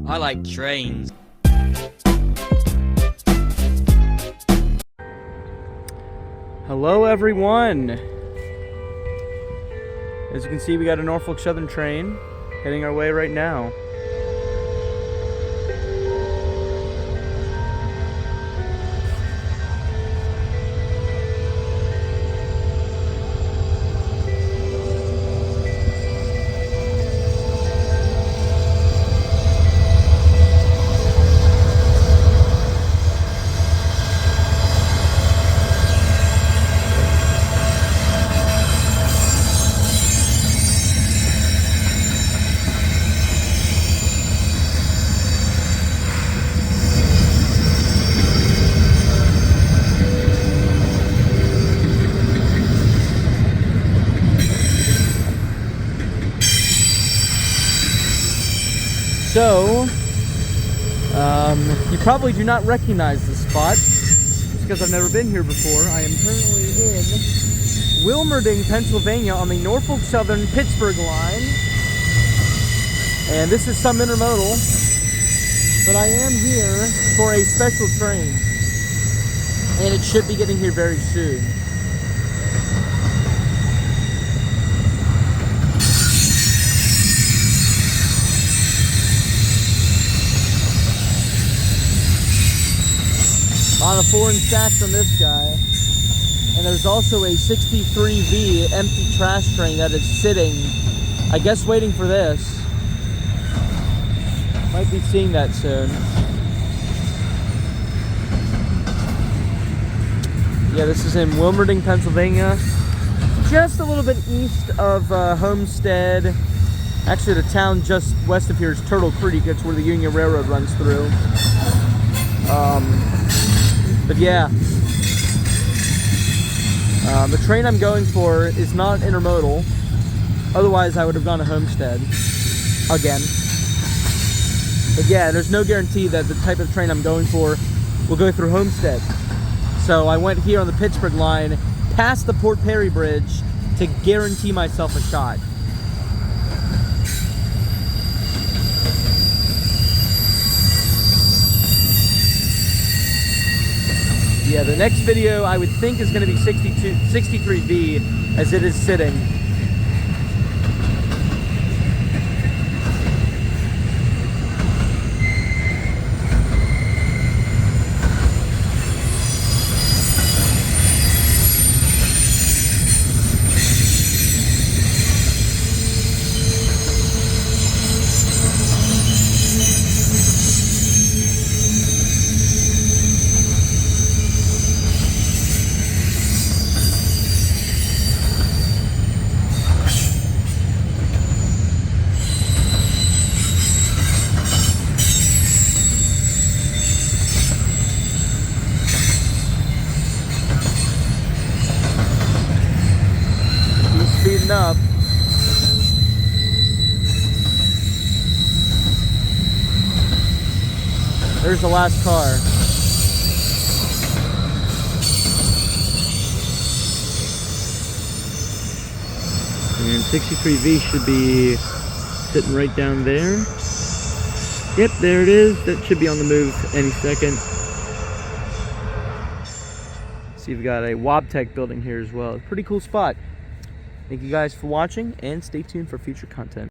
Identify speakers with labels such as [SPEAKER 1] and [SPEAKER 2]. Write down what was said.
[SPEAKER 1] I like trains.
[SPEAKER 2] Hello everyone! As you can see, we got a Norfolk Southern train heading our way right now. So, you probably do not recognize this spot. It's because I've never been here before. I am currently in Wilmerding, Pennsylvania on the Norfolk Southern Pittsburgh line. And this is some intermodal, but I am here for a special train. And it should be getting here very soon. On a foreign stacks on this guy, and there's also a 63V empty trash train that is sitting, I guess, waiting for this. Might be seeing that soon. Yeah, this is in Wilmerding, Pennsylvania, just a little bit east of Homestead. Actually, the town just west of here is Turtle Creek. It's where the Union Railroad runs through. But yeah, the train I'm going for is not intermodal. Otherwise, I would have gone to Homestead again. But yeah, there's no guarantee that the type of train I'm going for will go through Homestead. So I went here on the Pittsburgh line, past the Port Perry Bridge, to guarantee myself a shot. Yeah, the next video I would think is going to be 63V as it is sitting. Speeding up. There's the last car. And 63V should be sitting right down there. Yep, there it is. That should be on the move any second. See, we've got a Wabtec building here as well. Pretty cool spot. Thank you guys for watching, and stay tuned for future content.